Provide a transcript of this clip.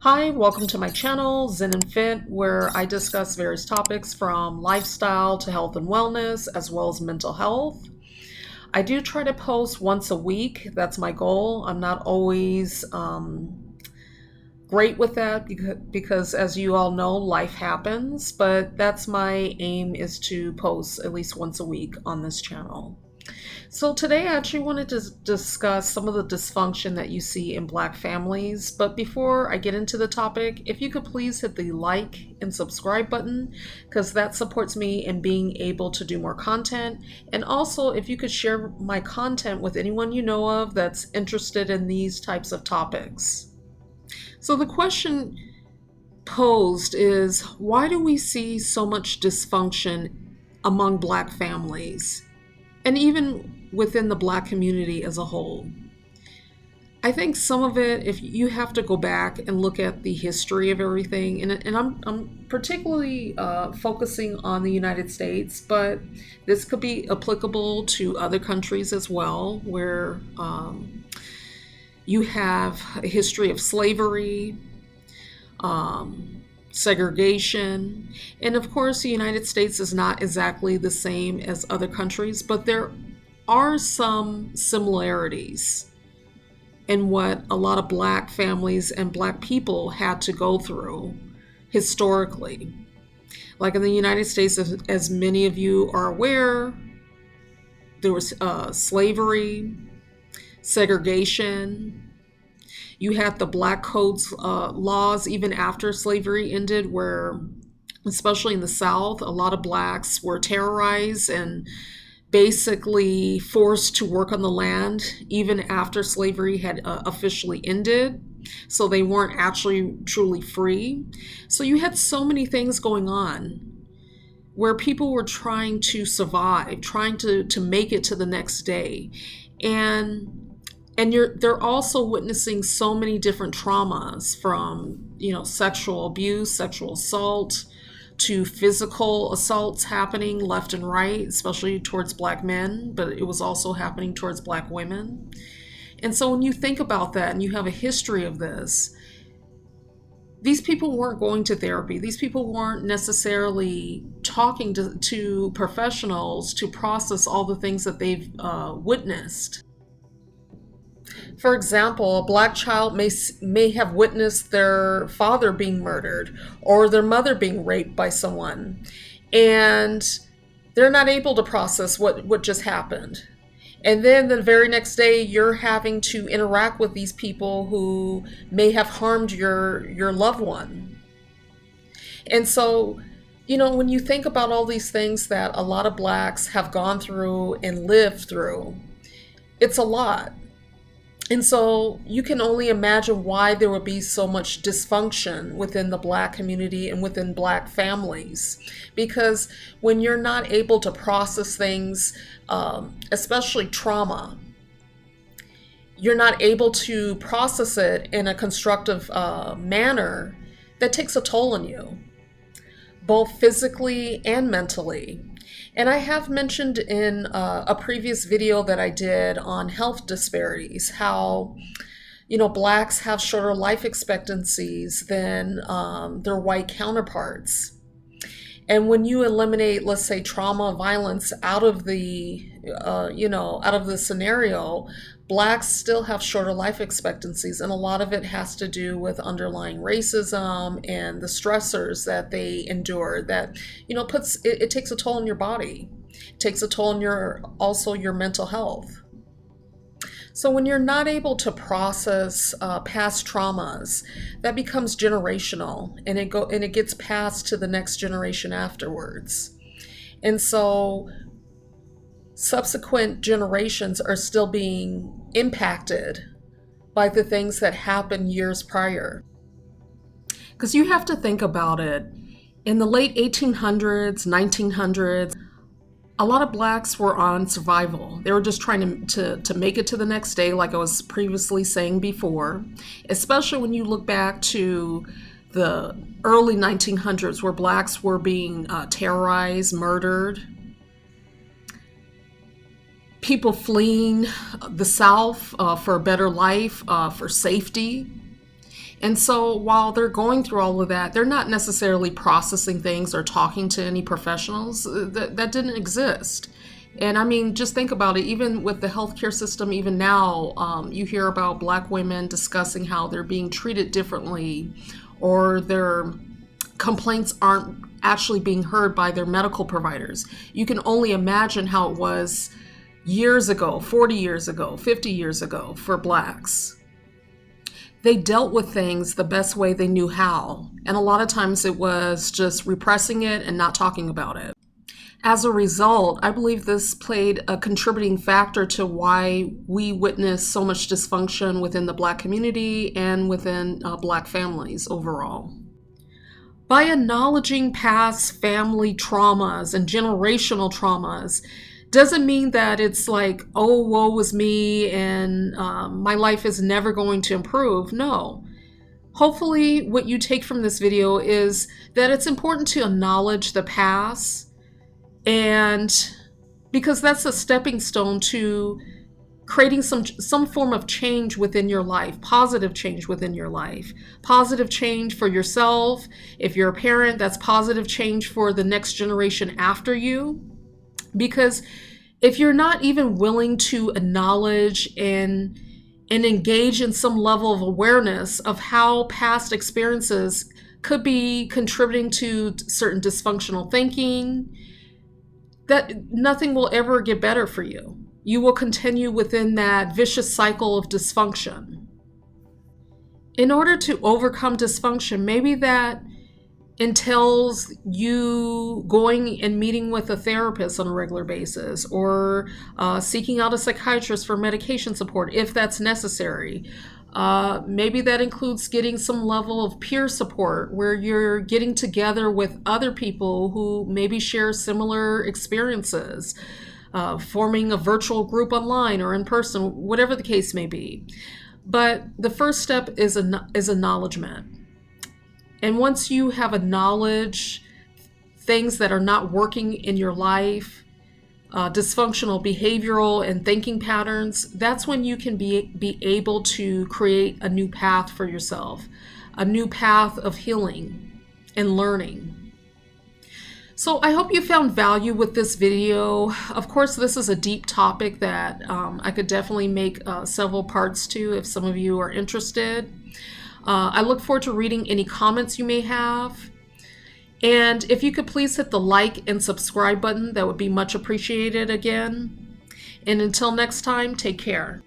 Hi, welcome to my channel, Zen and Fit, where I discuss various topics from lifestyle to health and wellness, as well as mental health. I do try to post once a week. That's my goal. I'm not always great with that because, as you all know, life happens, but that's my aim is to post at least once a week on this channel. So today I actually wanted to discuss some of the dysfunction that you see in Black families. But before I get into the topic, if you could please hit the like and subscribe button, because that supports me in being able to do more content. And also, if you could share my content with anyone you know of that's interested in these types of topics. So the question posed is, why do we see so much dysfunction among Black families? And even within the Black community as a whole. I think some of it, if you have to go back and look at the history of everything, and I'm particularly focusing on the United States, but this could be applicable to other countries as well, where you have a history of slavery, segregation, and of course the United States is not exactly the same as other countries, but there are some similarities in what a lot of Black families and Black people had to go through historically. Like in the United States, as many of you are aware, there was slavery, segregation. You had the Black Codes laws even after slavery ended, where, especially in the South, a lot of Blacks were terrorized and basically forced to work on the land even after slavery had officially ended. So they weren't actually truly free. So you had so many things going on where people were trying to survive, trying to make it to the next day. And they're also witnessing so many different traumas, from sexual abuse, sexual assault, to physical assaults happening left and right, especially towards Black men, but it was also happening towards Black women. And so when you think about that and you have a history of this, these people weren't going to therapy. These people weren't necessarily talking to professionals to process all the things that they've witnessed. For example, a Black child may have witnessed their father being murdered or their mother being raped by someone, and they're not able to process what just happened. And then the very next day, you're having to interact with these people who may have harmed your loved one. And so, when you think about all these things that a lot of Blacks have gone through and lived through, it's a lot. And so you can only imagine why there would be so much dysfunction within the Black community and within Black families. Because when you're not able to process things, especially trauma, you're not able to process it in a constructive manner, that takes a toll on you, both physically and mentally. And I have mentioned in a previous video that I did on health disparities, how, Blacks have shorter life expectancies than their white counterparts. And when you eliminate, let's say, trauma, violence out of the, out of the scenario, Blacks still have shorter life expectancies, and a lot of it has to do with underlying racism and the stressors that they endure. That it takes a toll on your body, it takes a toll on your mental health. So when you're not able to process past traumas, that becomes generational, and it gets passed to the next generation afterwards. And so subsequent generations are still being impacted by the things that happened years prior. Because you have to think about it. In the late 1800s, 1900s, a lot of Blacks were on survival. They were just trying to make it to the next day, like I was previously saying before, especially when you look back to the early 1900s, where Blacks were being terrorized, murdered, people fleeing the South for a better life, for safety. And so while they're going through all of that, they're not necessarily processing things or talking to any professionals. That didn't exist. And I mean, just think about it. Even with the healthcare system, even now, you hear about Black women discussing how they're being treated differently, or their complaints aren't actually being heard by their medical providers. You can only imagine how it was years ago, 40 years ago, 50 years ago for Blacks. They dealt with things the best way they knew how. And a lot of times it was just repressing it and not talking about it. As a result, I believe this played a contributing factor to why we witness so much dysfunction within the Black community and within Black families overall. By acknowledging past family traumas and generational traumas, doesn't mean that it's like, oh, woe was me and my life is never going to improve. No. Hopefully what you take from this video is that it's important to acknowledge the past, and because that's a stepping stone to creating some form of change within your life, positive change within your life, positive change for yourself. If you're a parent, that's positive change for the next generation after you. Because if you're not even willing to acknowledge and engage in some level of awareness of how past experiences could be contributing to certain dysfunctional thinking, that nothing will ever get better for you. You will continue within that vicious cycle of dysfunction. In order to overcome dysfunction, maybe that entails you going and meeting with a therapist on a regular basis, or seeking out a psychiatrist for medication support if that's necessary. Maybe that includes getting some level of peer support where you're getting together with other people who maybe share similar experiences, forming a virtual group online or in person, whatever the case may be. But the first step is acknowledgement. And once you have acknowledged things that are not working in your life, dysfunctional behavioral and thinking patterns, that's when you can be able to create a new path for yourself, a new path of healing and learning. So I hope you found value with this video. Of course, this is a deep topic that I could definitely make several parts to if some of you are interested. I look forward to reading any comments you may have. And if you could please hit the like and subscribe button, that would be much appreciated again. And until next time, take care.